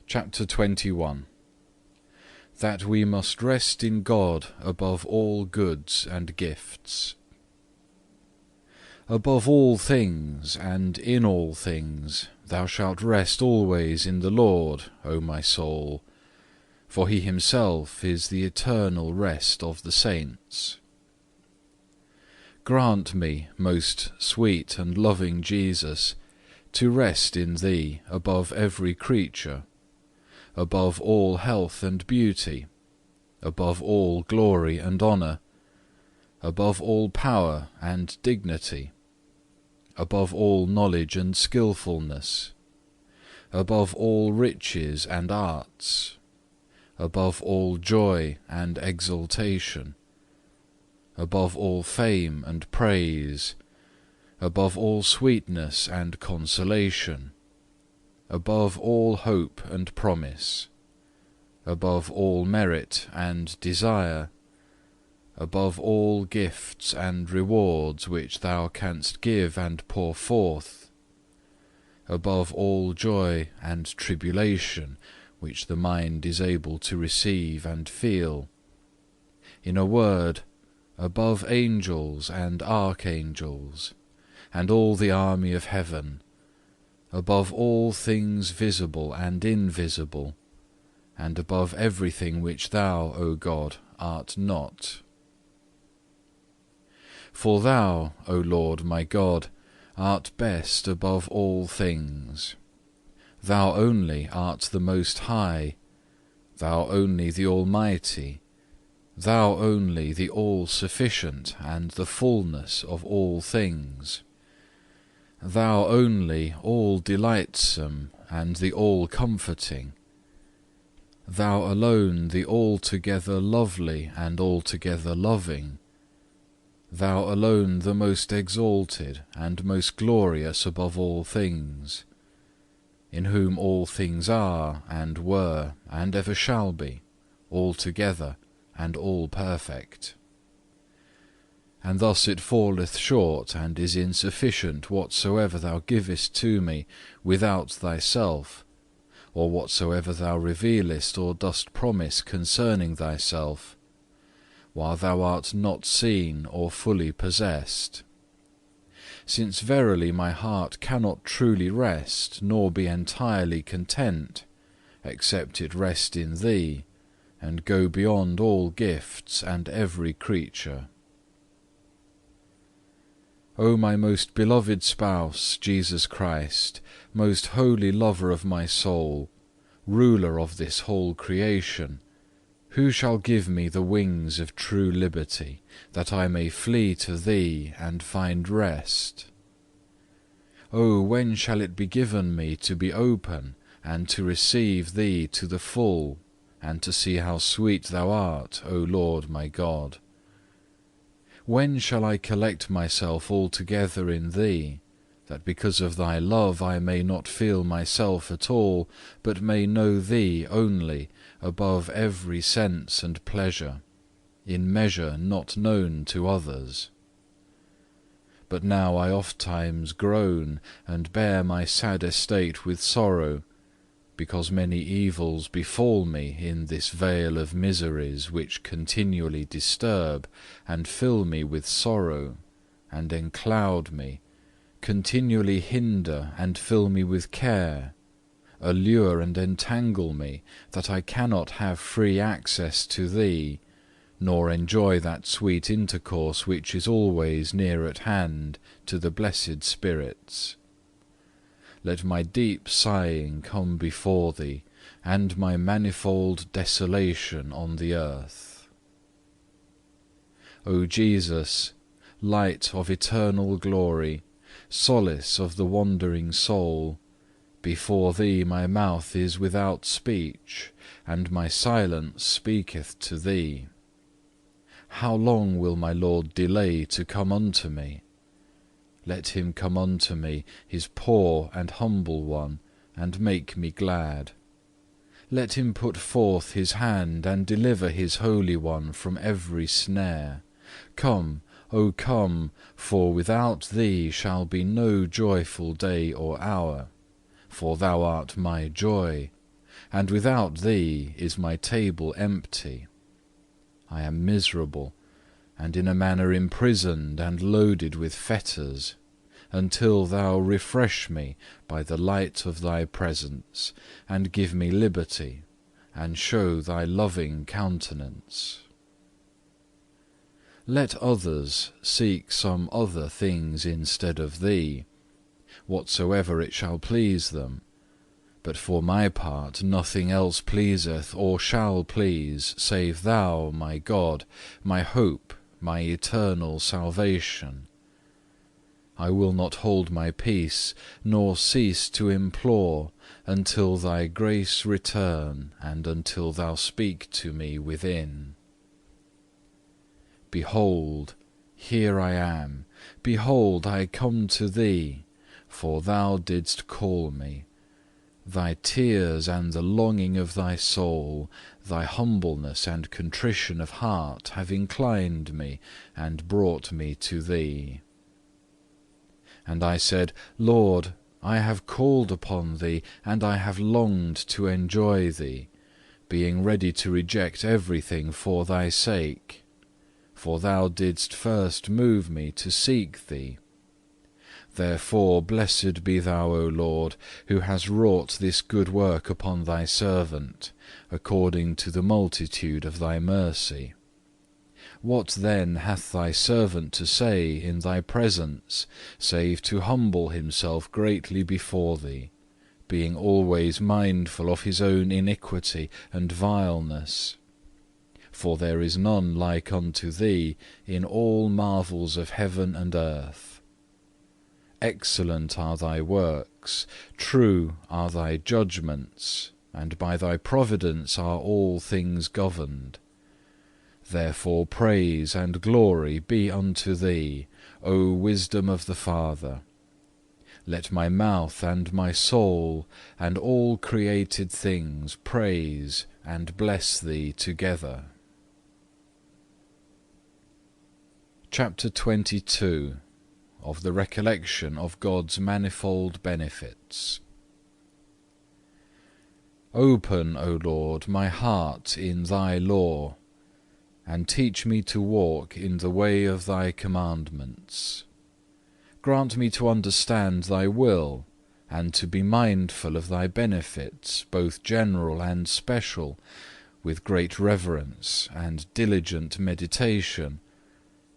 Chapter 21. That we must rest in God above all goods and gifts. Above all things and in all things thou shalt rest always in the Lord, O my soul, for He Himself is the eternal rest of the saints. Grant me, most sweet and loving Jesus, to rest in Thee above every creature, above all health and beauty, above all glory and honour, above all power and dignity, above all knowledge and skilfulness, above all riches and arts, above all joy and exultation, above all fame and praise, above all sweetness and consolation, above all hope and promise, above all merit and desire, above all gifts and rewards which Thou canst give and pour forth, above all joy and tribulation which the mind is able to receive and feel. In a word, above angels and archangels, and all the army of heaven, above all things visible and invisible, and above everything which Thou, O God, art not. For Thou, O Lord my God, art best above all things. Thou only art the Most High, Thou only the Almighty, Thou only the All-Sufficient and the fullness of all things. Thou only all delightsome and the all-comforting. Thou alone the altogether lovely and altogether loving. Thou alone the most exalted and most glorious above all things, in whom all things are and were and ever shall be, altogether and all perfect. And thus it falleth short and is insufficient whatsoever Thou givest to me without Thyself, or whatsoever Thou revealest or dost promise concerning Thyself, while Thou art not seen or fully possessed. Since verily my heart cannot truly rest, nor be entirely content, except it rest in Thee, and go beyond all gifts and every creature. O my most beloved Spouse, Jesus Christ, most holy lover of my soul, ruler of this whole creation, who shall give me the wings of true liberty, that I may flee to Thee and find rest? O when shall it be given me to be open and to receive Thee to the full, and to see how sweet Thou art, O Lord my God? When shall I collect myself altogether in Thee, that because of Thy love I may not feel myself at all, but may know Thee only above every sense and pleasure, in measure not known to others? But now I ofttimes groan and bear my sad estate with sorrow, because many evils befall me in this vale of miseries which continually disturb and fill me with sorrow, and encloud me, continually hinder and fill me with care, allure and entangle me, that I cannot have free access to Thee, nor enjoy that sweet intercourse which is always near at hand to the blessed spirits. Let my deep sighing come before Thee, and my manifold desolation on the earth. O Jesus, light of eternal glory, solace of the wandering soul, before Thee my mouth is without speech, and my silence speaketh to Thee. How long will my Lord delay to come unto me? Let Him come unto me, His poor and humble one, and make me glad. Let Him put forth His hand and deliver His Holy One from every snare. Come, O come, for without Thee shall be no joyful day or hour. For Thou art my joy, and without thee is my table empty. I am miserable, and in a manner imprisoned and loaded with fetters, until thou refresh me by the light of thy presence, and give me liberty, and show thy loving countenance. Let others seek some other things instead of thee, whatsoever it shall please them, but for my part nothing else pleaseth or shall please, save thou, my God, my hope, my eternal salvation. I will not hold my peace, nor cease to implore, until thy grace return, and until thou speak to me within. Behold, here I am. Behold, I come to thee, for thou didst call me. Thy tears and the longing of thy soul, thy humbleness and contrition of heart have inclined me, and brought me to thee. And I said, Lord, I have called upon thee, and I have longed to enjoy thee, being ready to reject everything for thy sake. For thou didst first move me to seek thee. Therefore blessed be thou, O Lord, who hast wrought this good work upon thy servant, according to the multitude of thy mercy. What then hath thy servant to say in thy presence, save to humble himself greatly before thee, being always mindful of his own iniquity and vileness? For there is none like unto thee in all marvels of heaven and earth. Excellent are thy works, true are thy judgments, and by thy providence are all things governed. Therefore praise and glory be unto thee, O wisdom of the Father. Let my mouth and my soul and all created things praise and bless thee together. Chapter 22. Of the recollection of God's manifold benefits. Open, O Lord, my heart in thy law, and teach me to walk in the way of thy commandments. Grant me to understand thy will, and to be mindful of thy benefits, both general and special, with great reverence and diligent meditation,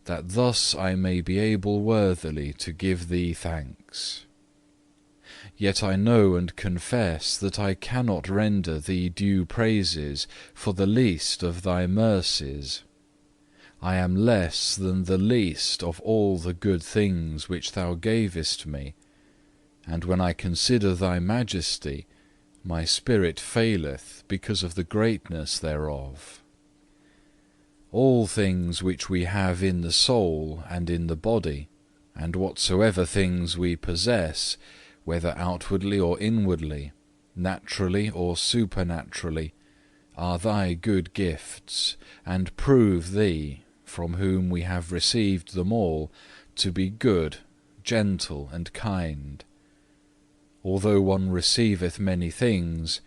that thus I may be able worthily to give thee thanks. Yet I know and confess that I cannot render thee due praises for the least of thy mercies. I am less than the least of all the good things which thou gavest me, and when I consider thy majesty, my spirit faileth because of the greatness thereof. All things which we have in the soul and in the body, and whatsoever things we possess, whether outwardly or inwardly, naturally or supernaturally, are thy good gifts, and prove thee, from whom we have received them all, to be good, gentle, and kind. Although one receiveth many things,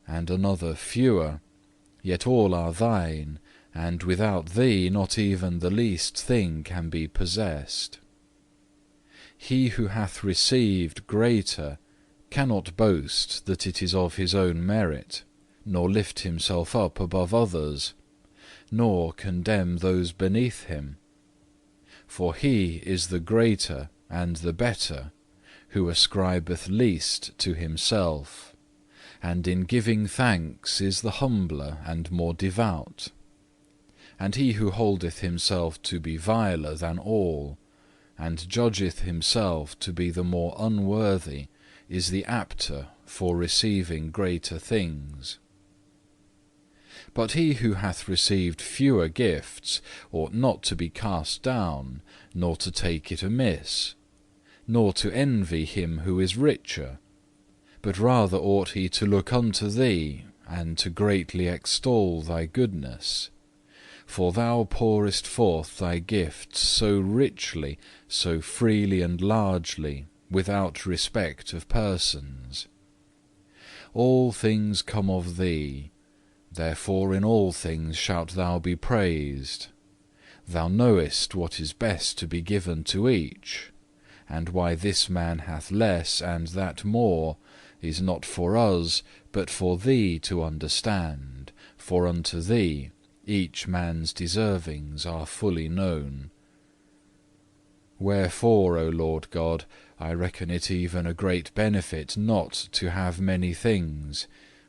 and another fewer, yet all are thine, and without thee not even the least thing can be possessed. He who hath received greater cannot boast that it is of his own merit, nor lift himself up above others, nor condemn those beneath him. For he is the greater and the better, who ascribeth least to himself, and in giving thanks is the humbler and more devout. And he who holdeth himself to be viler than all, and judgeth himself to be the more unworthy, is the apter for receiving greater things. But he who hath received fewer gifts ought not to be cast down, nor to take it amiss, nor to envy him who is richer, but rather ought he to look unto thee, and to greatly extol thy goodness. For thou pourest forth thy gifts so richly, so freely and largely, without respect of persons. All things come of thee, therefore in all things shalt thou be praised. Thou knowest what is best to be given to each, and why this man hath less and that more is not for us, but for thee to understand, for unto thee each man's deservings are fully known. Wherefore, O Lord God, I reckon it even a great benefit not to have many things,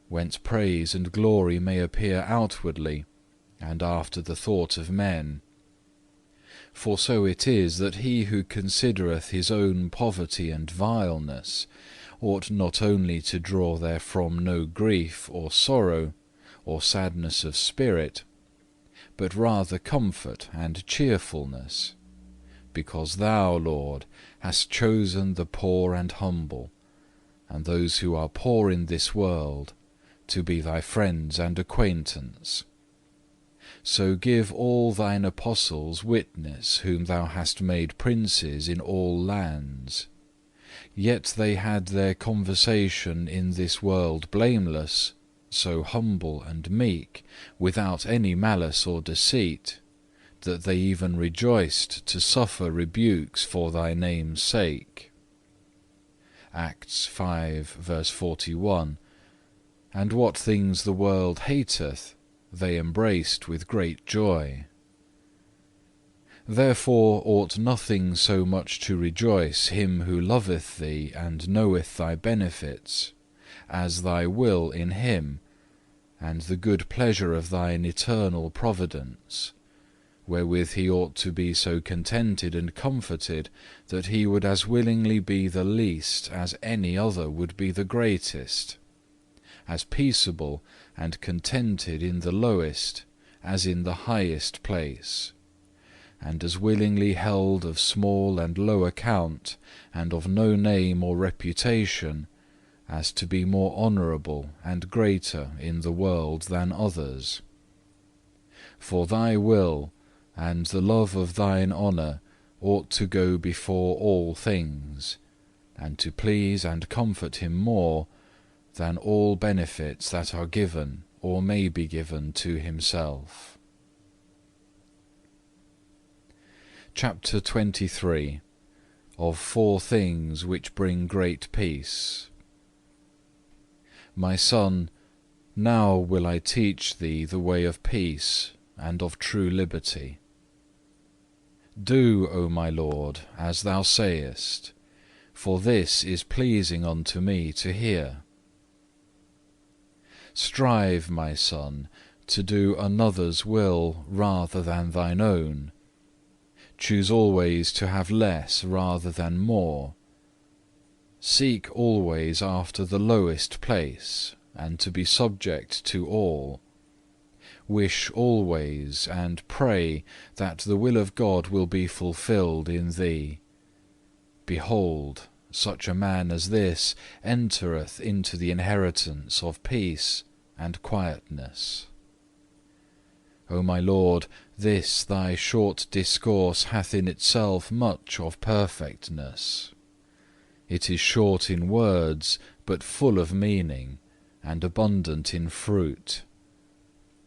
whence praise and glory may appear outwardly, and after the thought of men. For so it is that he who considereth his own poverty and vileness ought not only to draw therefrom no grief or sorrow, or sadness of spirit, but rather comfort and cheerfulness, because thou, Lord, hast chosen the poor and humble, and those who are poor in this world, to be thy friends and acquaintance. So give all thine apostles witness whom thou hast made princes in all lands. Yet they had their conversation in this world blameless, so humble and meek, without any malice or deceit, that they even rejoiced to suffer rebukes for thy name's sake. Acts 5, verse 41. And what things the world hateth, they embraced with great joy. Therefore ought nothing so much to rejoice him who loveth thee and knoweth thy benefits, as thy will in him, and the good pleasure of thine eternal providence, wherewith he ought to be so contented and comforted that he would as willingly be the least as any other would be the greatest, as peaceable and contented in the lowest as in the highest place, and as willingly held of small and low account and of no name or reputation, as to be more honourable and greater in the world than others. For thy will and the love of thine honour ought to go before all things, and to please and comfort him more than all benefits that are given or may be given to himself. Chapter 23. Of 4 things which bring great peace. My son, now will I teach thee the way of peace and of true liberty. Do, O my Lord, as thou sayest, for this is pleasing unto me to hear. Strive, my son, to do another's will rather than thine own. Choose always to have less rather than more. Seek always after the lowest place, and to be subject to all. Wish always and pray that the will of God will be fulfilled in thee. Behold, such a man as this entereth into the inheritance of peace and quietness. O my Lord, this thy short discourse hath in itself much of perfectness. It is short in words, but full of meaning, and abundant in fruit.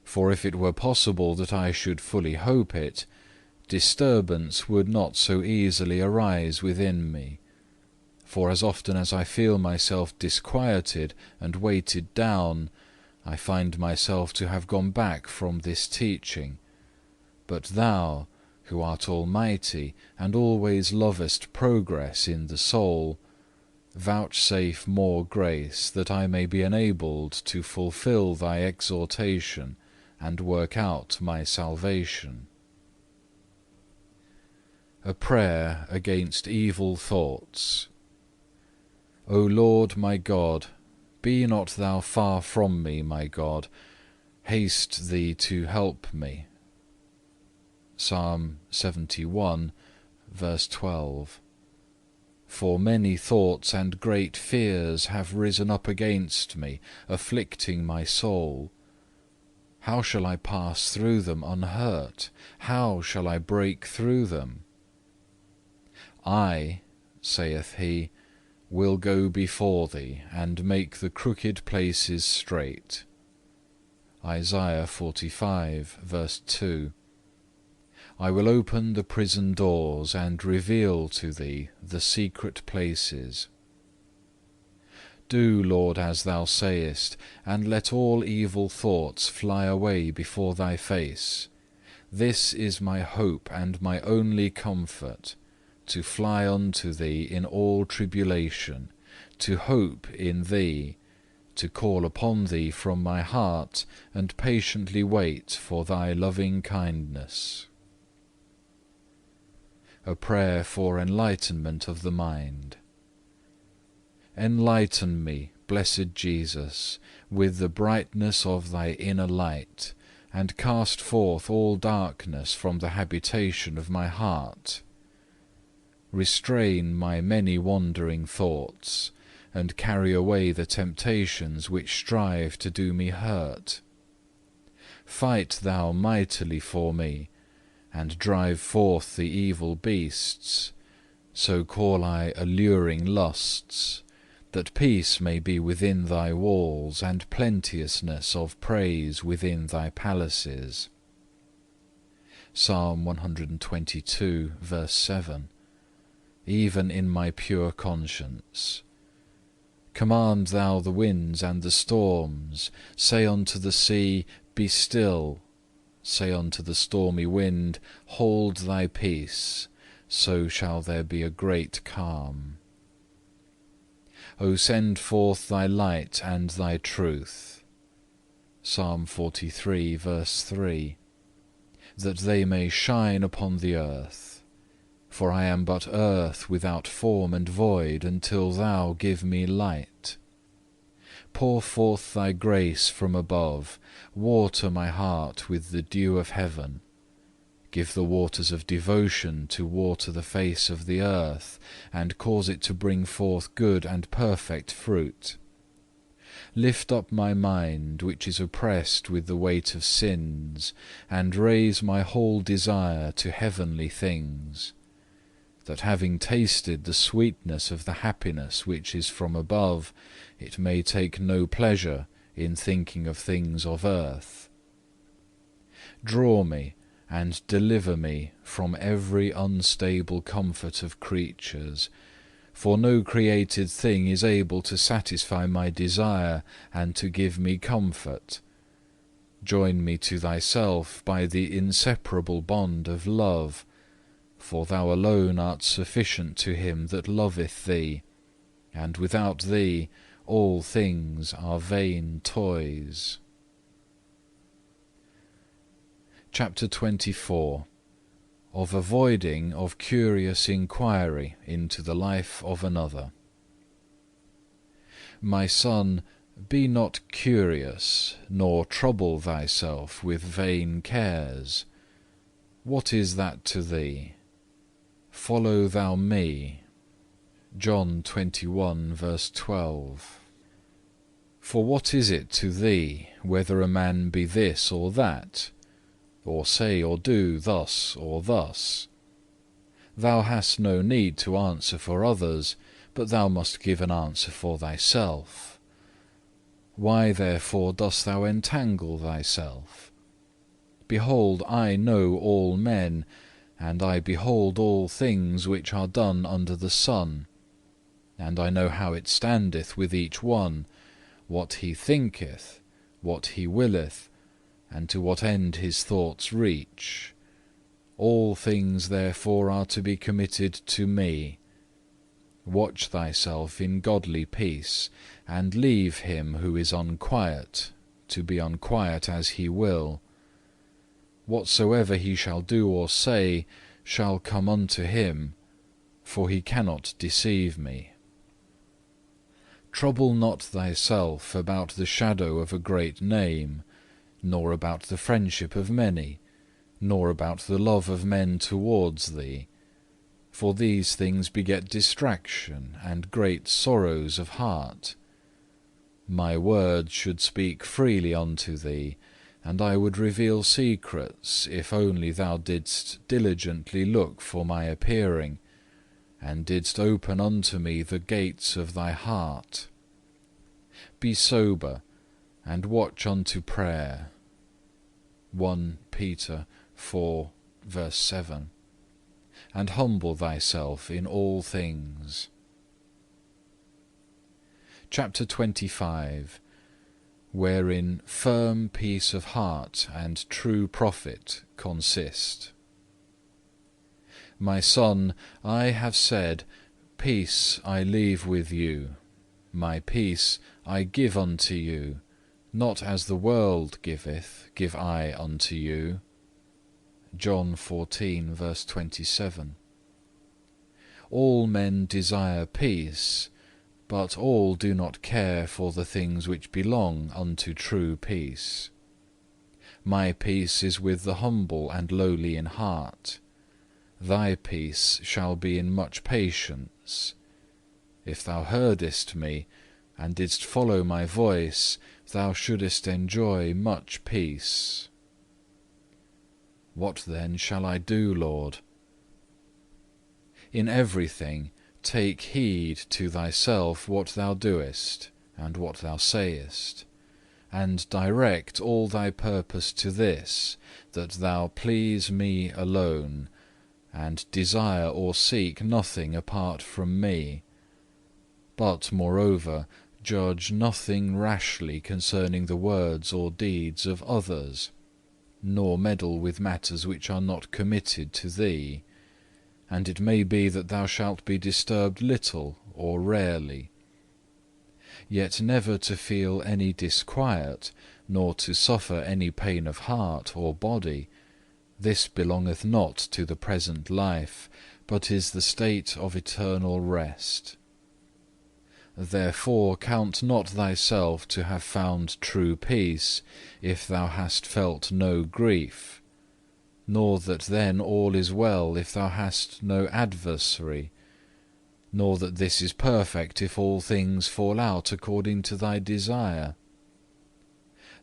For if it were possible that I should fully hope it, disturbance would not so easily arise within me. For as often as I feel myself disquieted and weighted down, I find myself to have gone back from this teaching. But thou, who art almighty, and always lovest progress in the soul, vouchsafe more grace, that I may be enabled to fulfill thy exhortation, and work out my salvation. A prayer against evil thoughts. O Lord my God, be not thou far from me, my God, haste thee to help me. Psalm 71, verse 12. For many thoughts and great fears have risen up against me, afflicting my soul. How shall I pass through them unhurt? How shall I break through them? I, saith he, will go before thee, and make the crooked places straight. Isaiah 45, verse 2. I will open the prison doors, and reveal to thee the secret places. Do, Lord, as thou sayest, and let all evil thoughts fly away before thy face. This is my hope and my only comfort, to fly unto thee in all tribulation, to hope in thee, to call upon thee from my heart, and patiently wait for thy loving kindness. A prayer for enlightenment of the mind. Enlighten me, blessed Jesus, with the brightness of thy inner light, and cast forth all darkness from the habitation of my heart. Restrain my many wandering thoughts, and carry away the temptations which strive to do me hurt. Fight thou mightily for me, and drive forth the evil beasts, so call I alluring lusts, that peace may be within thy walls, and plenteousness of praise within thy palaces. Psalm 122, verse 7. Even in my pure conscience. Command thou the winds and the storms, say unto the sea, Be still. Say unto the stormy wind, Hold thy peace, so shall there be a great calm. O send forth thy light and thy truth. Psalm 43, verse 3. That they may shine upon the earth. For I am but earth without form and void, until thou give me light. Pour forth thy grace from above, water my heart with the dew of heaven. Give the waters of devotion to water the face of the earth, and cause it to bring forth good and perfect fruit. Lift up my mind, which is oppressed with the weight of sins, and raise my whole desire to heavenly things, that having tasted the sweetness of the happiness which is from above, it may take no pleasure in thinking of things of earth. Draw me, and deliver me from every unstable comfort of creatures, for no created thing is able to satisfy my desire and to give me comfort. Join me to thyself by the inseparable bond of love, for thou alone art sufficient to him that loveth thee, and without thee all things are vain toys. Chapter 24. Of avoiding of curious inquiry into the life of another. My son, be not curious, nor trouble thyself with vain cares. What is that to thee? Follow thou me. John 21, verse 12. For what is it to thee, whether a man be this or that, or say or do thus or thus? Thou hast no need to answer for others, but thou must give an answer for thyself. Why therefore dost thou entangle thyself? Behold, I know all men, and I behold all things which are done under the sun, and I know how it standeth with each one, what he thinketh, what he willeth, and to what end his thoughts reach. All things therefore are to be committed to me. Watch thyself in godly peace, and leave him who is unquiet to be unquiet as he will. Whatsoever he shall do or say shall come unto him, for he cannot deceive me. Trouble not thyself about the shadow of a great name, nor about the friendship of many, nor about the love of men towards thee. For these things beget distraction and great sorrows of heart. My word should speak freely unto thee, and I would reveal secrets, if only thou didst diligently look for my appearing. and didst open unto me the gates of thy heart. Be sober, and watch unto prayer. 1 Peter 4, verse 7. And humble thyself in all things. Chapter 25, wherein firm peace of heart and true profit consist. My son, I have said, peace I leave with you, my peace I give unto you, not as the world giveth, give I unto you. John 14, verse 27. All men desire peace, but all do not care for the things which belong unto true peace. My peace is with the humble and lowly in heart. Thy peace shall be in much patience. If thou heardest me, and didst follow my voice, thou shouldest enjoy much peace. What then shall I do, Lord? In everything take heed to thyself what thou doest, and what thou sayest, and direct all thy purpose to this, that thou please me alone, and desire or seek nothing apart from me. But, moreover, judge nothing rashly concerning the words or deeds of others, nor meddle with matters which are not committed to thee, and it may be that thou shalt be disturbed little or rarely. Yet never to feel any disquiet, nor to suffer any pain of heart or body, this belongeth not to the present life, but is the state of eternal rest. Therefore count not thyself to have found true peace, if thou hast felt no grief, nor that then all is well if thou hast no adversary, nor that this is perfect if all things fall out according to thy desire.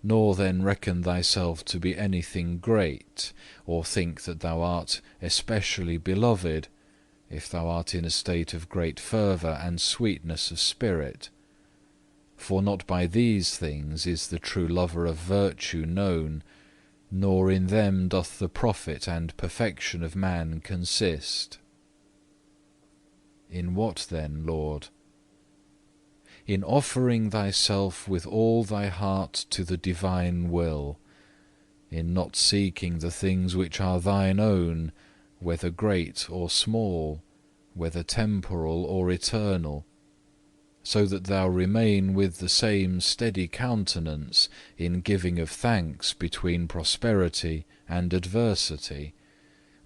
Nor then reckon thyself to be anything great, or think that thou art especially beloved, if thou art in a state of great fervour and sweetness of spirit. For not by these things is the true lover of virtue known, nor in them doth the profit and perfection of man consist. In what then, Lord? In offering thyself with all thy heart to the divine will, in not seeking the things which are thine own, whether great or small, whether temporal or eternal, so that thou remain with the same steady countenance in giving of thanks between prosperity and adversity,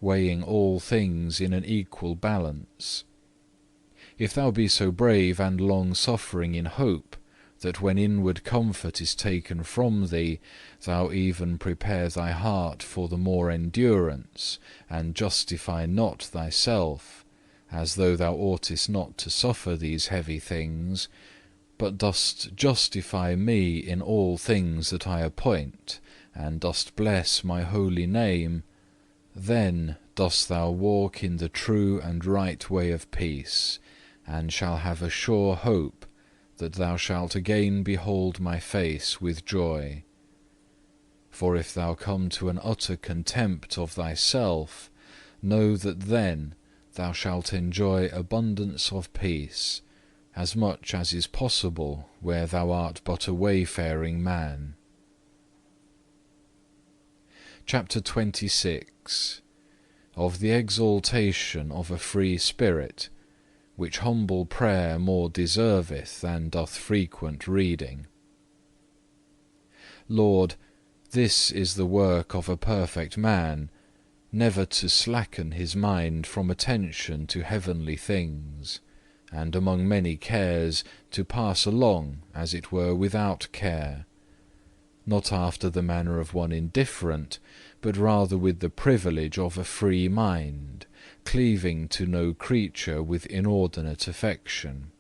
weighing all things in an equal balance. If thou be so brave and long-suffering in hope, that when inward comfort is taken from thee, thou even prepare thy heart for the more endurance, and justify not thyself, as though thou oughtest not to suffer these heavy things, but dost justify me in all things that I appoint, and dost bless my holy name, then dost thou walk in the true and right way of peace, and shall have a sure hope that thou shalt again behold my face with joy. For if thou come to an utter contempt of thyself, know that then thou shalt enjoy abundance of peace, as much as is possible where thou art but a wayfaring man. Chapter 26. Of the exaltation of a free spirit, which humble prayer more deserveth than doth frequent reading. Lord, this is the work of a perfect man, never to slacken his mind from attention to heavenly things, and among many cares to pass along as it were without care, not after the manner of one indifferent, but rather with the privilege of a free mind, cleaving to no creature with inordinate affection.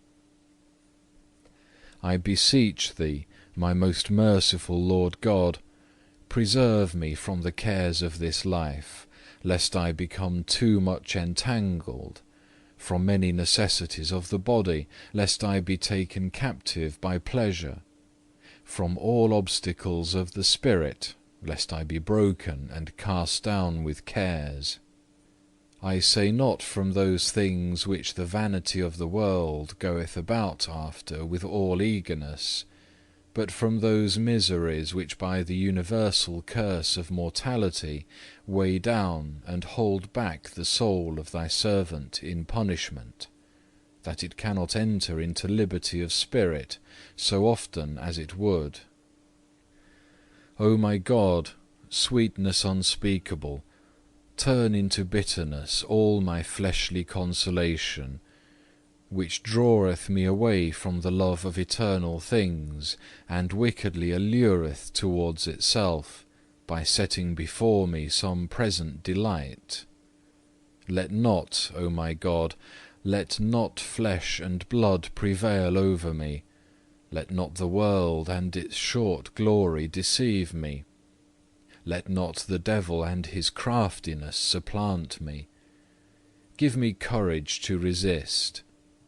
I beseech Thee, my most merciful Lord God, preserve me from the cares of this life, lest I become too much entangled, from many necessities of the body, lest I be taken captive by pleasure, from all obstacles of the spirit, lest I be broken and cast down with cares. I say not from those things which the vanity of the world goeth about after with all eagerness, but from those miseries which by the universal curse of mortality weigh down and hold back the soul of thy servant in punishment, that it cannot enter into liberty of spirit so often as it would. O my God, sweetness unspeakable, turn into bitterness all my fleshly consolation, which draweth me away from the love of eternal things, and wickedly allureth towards itself, by setting before me some present delight. Let not, O my God, let not flesh and blood prevail over me, let not the world and its short glory deceive me, let not the devil and his craftiness supplant me. Give me courage to resist,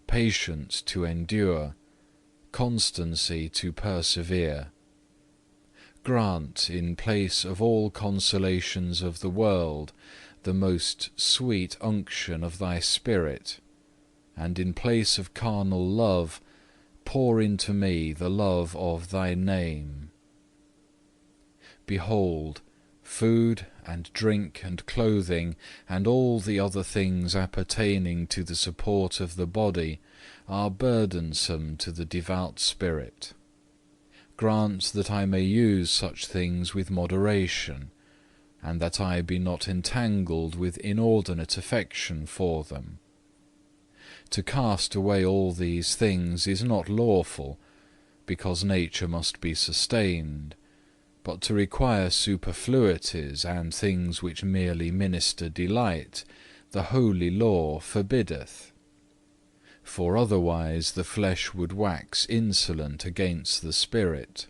patience to endure, constancy to persevere. Grant, in place of all consolations of the world, the most sweet unction of thy Spirit, and in place of carnal love, pour into me the love of thy name. Behold, food and drink and clothing, and all the other things appertaining to the support of the body, are burdensome to the devout spirit. Grant that I may use such things with moderation, and that I be not entangled with inordinate affection for them. To cast away all these things is not lawful, because nature must be sustained, but to require superfluities and things which merely minister delight, the holy law forbiddeth. For otherwise the flesh would wax insolent against the spirit.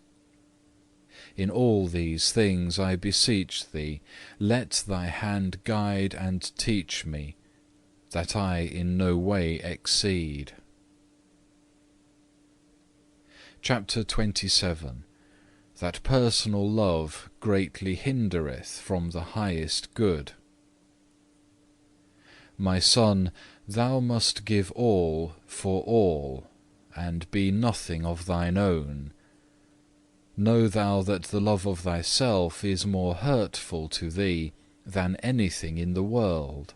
In all these things I beseech thee, let thy hand guide and teach me, that I in no way exceed. Chapter 27. That personal love greatly hindereth from the highest good. My son, thou must give all for all, and be nothing of thine own. Know thou that the love of thyself is more hurtful to thee than anything in the world.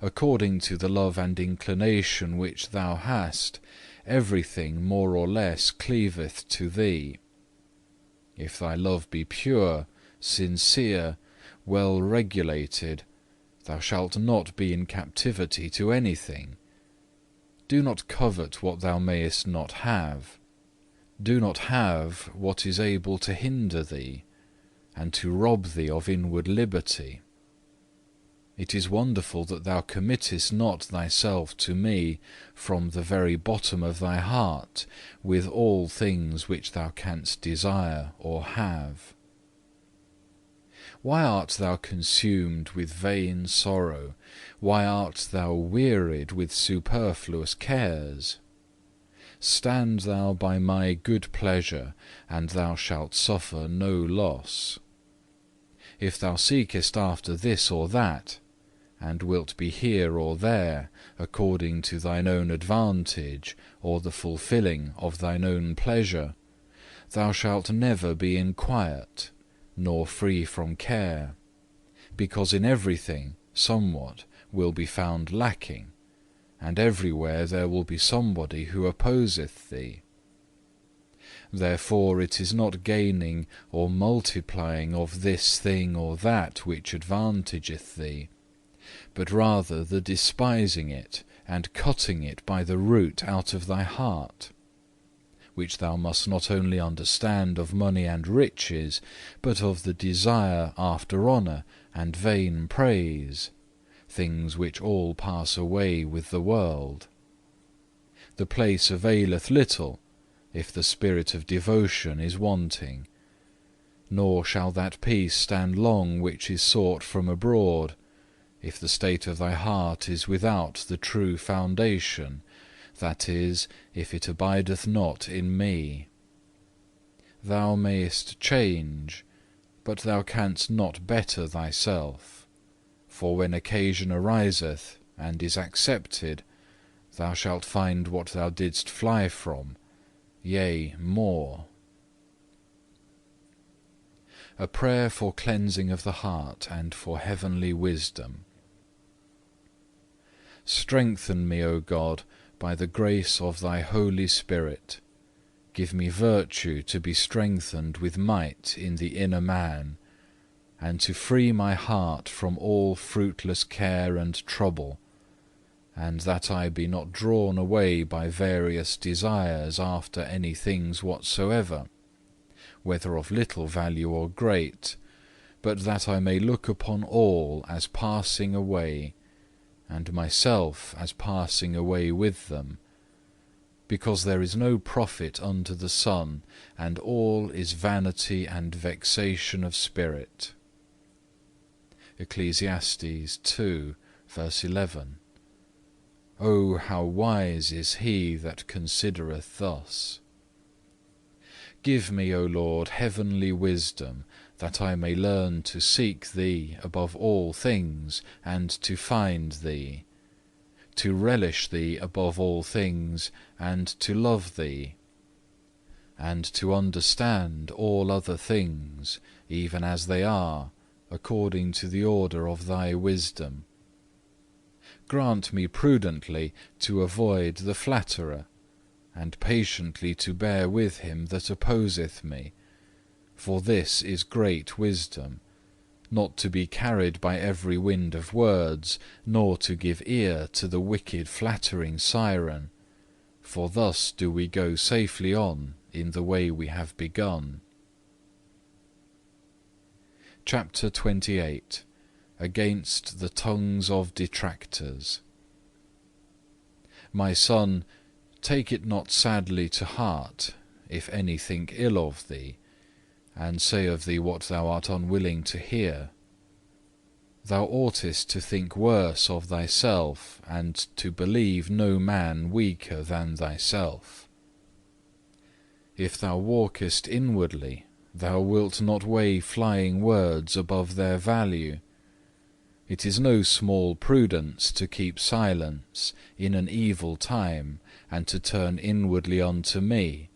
According to the love and inclination which thou hast, everything more or less cleaveth to thee. If thy love be pure, sincere, well regulated, thou shalt not be in captivity to anything. Do not covet what thou mayest not have. Do not have what is able to hinder thee, and to rob thee of inward liberty. It is wonderful that thou committest not thyself to me from the very bottom of thy heart, with all things which thou canst desire or have. Why art thou consumed with vain sorrow? Why art thou wearied with superfluous cares? Stand thou by my good pleasure, and thou shalt suffer no loss. If thou seekest after this or that, and wilt be here or there, according to thine own advantage, or the fulfilling of thine own pleasure, thou shalt never be in quiet, nor free from care, because in everything somewhat will be found lacking, and everywhere there will be somebody who opposeth thee. Therefore it is not gaining or multiplying of this thing or that which advantageth thee, but rather the despising it and cutting it by the root out of thy heart, which thou must not only understand of money and riches, but of the desire after honour and vain praise, things which all pass away with the world. The place availeth little, if the spirit of devotion is wanting, nor shall that peace stand long which is sought from abroad, if the state of thy heart is without the true foundation, that is, if it abideth not in me. Thou mayest change, but thou canst not better thyself. For when occasion ariseth, and is accepted, thou shalt find what thou didst fly from, yea, more. A prayer for cleansing of the heart and for heavenly wisdom. Strengthen me, O God, by the grace of thy Holy Spirit. Give me virtue to be strengthened with might in the inner man, and to free my heart from all fruitless care and trouble, and that I be not drawn away by various desires after any things whatsoever, whether of little value or great, but that I may look upon all as passing away, and myself as passing away with them, because there is no profit under the sun, and all is vanity and vexation of spirit. Ecclesiastes 2, verse 11. O how wise is he that considereth thus! Give me, O Lord, heavenly wisdom, that I may learn to seek Thee above all things, and to find Thee, to relish Thee above all things, and to love Thee, and to understand all other things, even as they are, according to the order of Thy wisdom. Grant me prudently to avoid the flatterer, and patiently to bear with him that opposeth me, for this is great wisdom, not to be carried by every wind of words, nor to give ear to the wicked flattering siren, for thus do we go safely on in the way we have begun. Chapter 28. Against the tongues of detractors. My son, take it not sadly to heart, if any think ill of thee, and say of thee what thou art unwilling to hear. Thou oughtest to think worse of thyself, and to believe no man weaker than thyself. If thou walkest inwardly, thou wilt not weigh flying words above their value. It is no small prudence to keep silence in an evil time, and to turn inwardly unto me,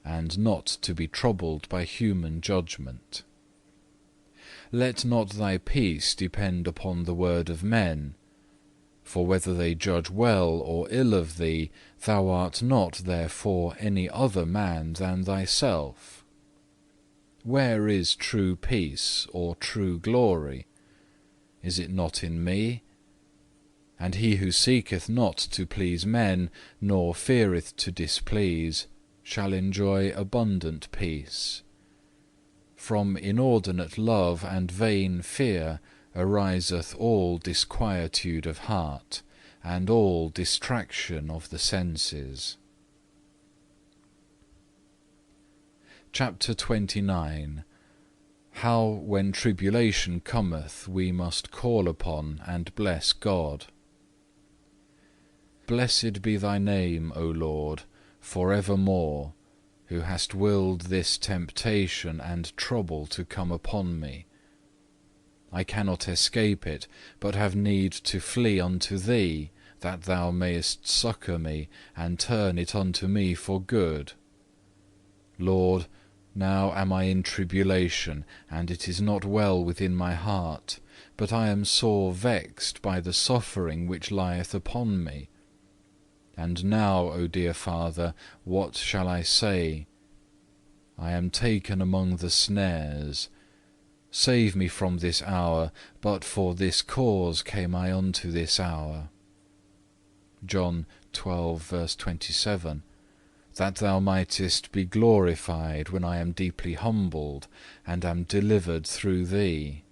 and not to be troubled by human judgment. Let not thy peace depend upon the word of men, for whether they judge well or ill of thee, thou art not therefore any other man than thyself. Where is true peace or true glory? Is it not in me? And he who seeketh not to please men, nor feareth to displease, shall enjoy abundant peace. From inordinate love and vain fear ariseth all disquietude of heart, and all distraction of the senses. Chapter 29. How when tribulation cometh we must call upon and bless God. Blessed be thy name, O Lord, for evermore, who hast willed this temptation and trouble to come upon me. I cannot escape it, but have need to flee unto Thee, that Thou mayest succour me, and turn it unto me for good. Lord, now am I in tribulation, and it is not well within my heart, but I am sore vexed by the suffering which lieth upon me. And now, O dear Father, what shall I say? I am taken among the snares. Save me from this hour, but for this cause came I unto this hour. John 12, verse 27. That thou mightest be glorified when I am deeply humbled, and am delivered through thee.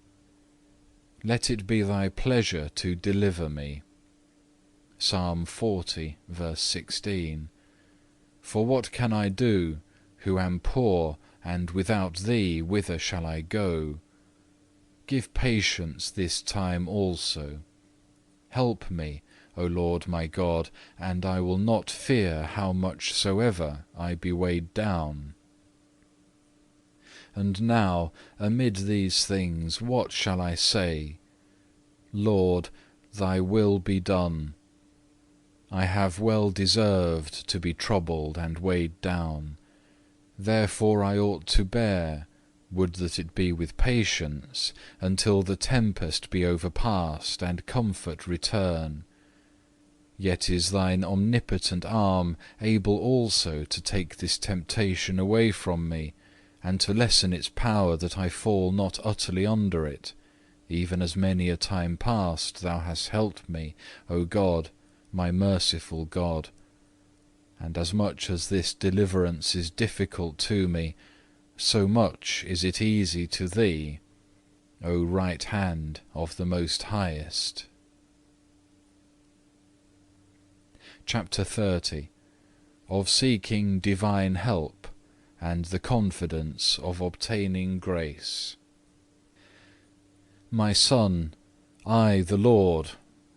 Let it be thy pleasure to deliver me. Psalm 40, verse 16. For what can I do, who am poor, and without thee whither shall I go? Give patience this time also, Help me, O Lord my God, and I will not fear how much soever I be weighed down. And now, amid these things, what shall I say? Lord, thy will be done. I have well deserved to be troubled and weighed down. Therefore I ought to bear, would that it be with patience, until the tempest be overpast and comfort return. Yet is thine omnipotent arm able also to take this temptation away from me, and to lessen its power, that I fall not utterly under it, even as many a time past thou hast helped me, O God, my merciful God. And as much as this deliverance is difficult to me, so much is it easy to thee, O right hand of the Most Highest. Chapter 30. Of seeking divine help, and the confidence of obtaining grace. My son, I, the Lord,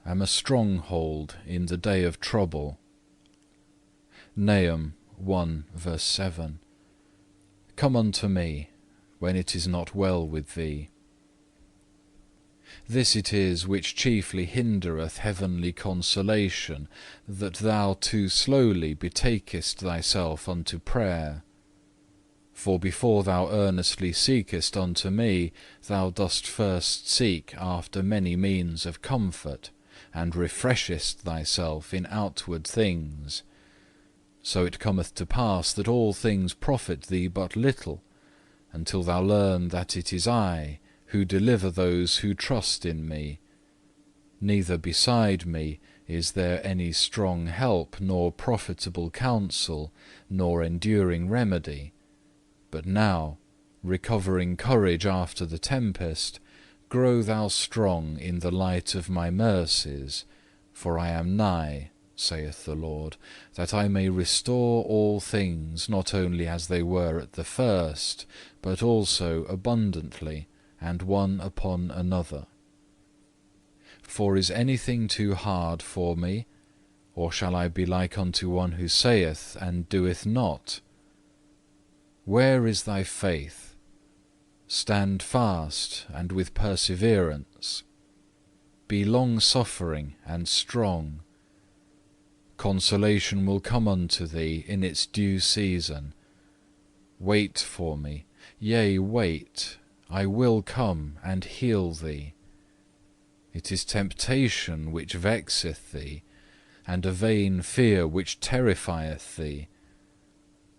am a stronghold in the day of trouble. Nahum 1 verse 7. Come unto me, when it is not well with thee. This it is which chiefly hindereth heavenly consolation, that thou too slowly betakest thyself unto prayer. For before thou earnestly seekest unto me, thou dost first seek after many means of comfort, and refreshest thyself in outward things. So it cometh to pass that all things profit thee but little, until thou learn that it is I, who deliver those who trust in me. Neither beside me is there any strong help, nor profitable counsel, nor enduring remedy. But now, recovering courage after the tempest, grow thou strong in the light of my mercies, for I am nigh, saith the Lord, that I may restore all things, not only as they were at the first, but also abundantly, and one upon another. For is anything too hard for me? Or shall I be like unto one who saith and doeth not? Where is thy faith? Stand fast and with perseverance. Be long-suffering and strong. Consolation will come unto thee in its due season. Wait for me, yea, wait, I will come and heal thee. It is temptation which vexeth thee, and a vain fear which terrifieth thee.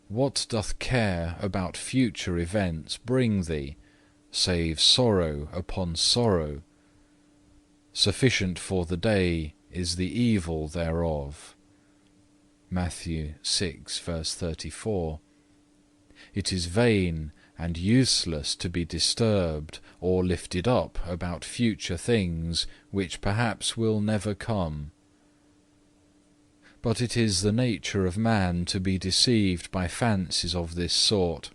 What doth care about future events bring thee, save sorrow upon sorrow? Sufficient for the day is the evil thereof. Matthew 6 verse 34. It is vain and useless to be disturbed or lifted up about future things which perhaps will never come. But it is the nature of man to be deceived by fancies of this sort,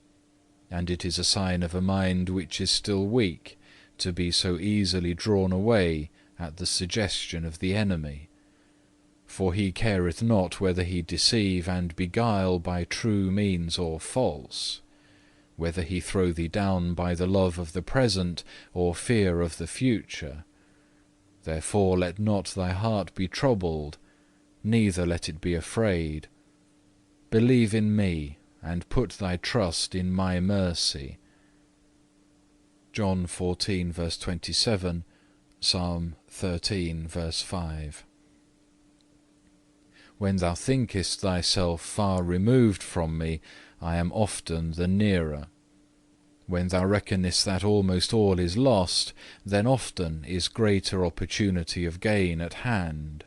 and it is a sign of a mind which is still weak to be so easily drawn away at the suggestion of the enemy. For he careth not whether he deceive and beguile by true means or false, whether he throw thee down by the love of the present or fear of the future. Therefore let not thy heart be troubled, neither let it be afraid. Believe in me, and put thy trust in my mercy. John 14 verse 27, Psalm 13 verse 5. When thou thinkest thyself far removed from me, I am often the nearer. When thou reckonest that almost all is lost, then often is greater opportunity of gain at hand.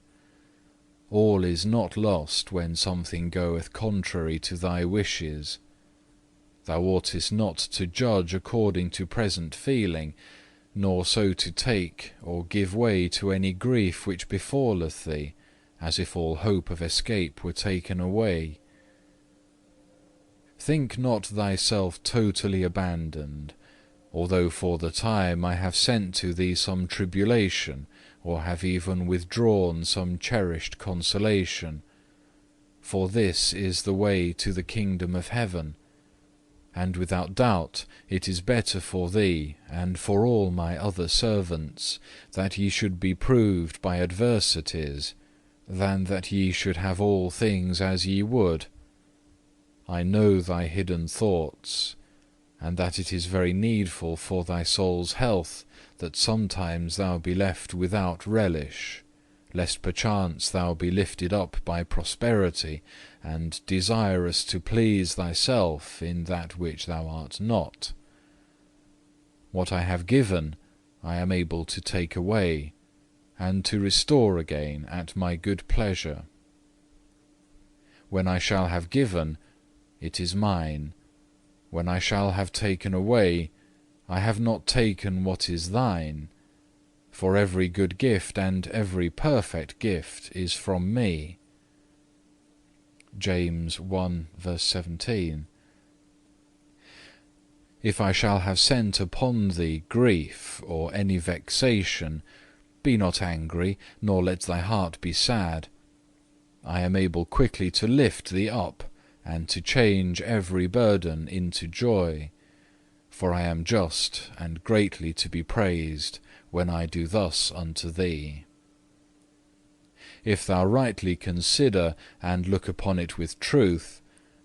All is not lost when something goeth contrary to thy wishes. Thou oughtest not to judge according to present feeling, nor so to take or give way to any grief which befalleth thee, as if all hope of escape were taken away. Think not thyself totally abandoned, although for the time I have sent to thee some tribulation, or have even withdrawn some cherished consolation. For this is the way to the kingdom of heaven, and without doubt it is better for thee and for all my other servants that ye should be proved by adversities, than that ye should have all things as ye would. I know thy hidden thoughts, and that it is very needful for thy soul's health that sometimes thou be left without relish, lest perchance thou be lifted up by prosperity, and desirous to please thyself in that which thou art not. What I have given I am able to take away, and to restore again at my good pleasure. When I shall have given, it is mine. When I shall have taken away, I have not taken what is thine. For every good gift and every perfect gift is from me. James 1 verse 17. If I shall have sent upon thee grief or any vexation, be not angry, nor let thy heart be sad. I am able quickly to lift thee up, and to change every burden into joy. For I am just and greatly to be praised, when I do thus unto thee. If thou rightly consider and look upon it with truth,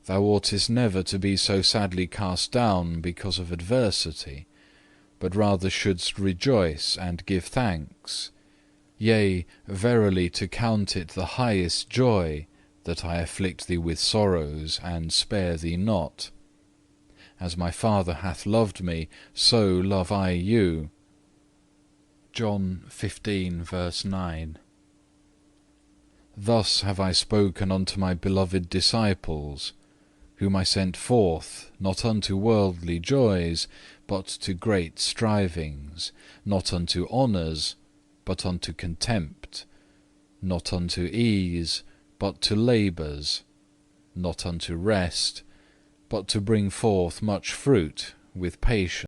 thou oughtest never to be so sadly cast down because of adversity, but rather shouldst rejoice and give thanks, yea, verily to count it the highest joy that I afflict thee with sorrows and spare thee not. As my Father hath loved me, so love I you. John 15 verse 9. Thus have I spoken unto my beloved disciples, whom I sent forth, not unto worldly joys, but to great strivings, not unto honours, but unto contempt, not unto ease, but to labours, not unto rest, but to bring forth much fruit with patience.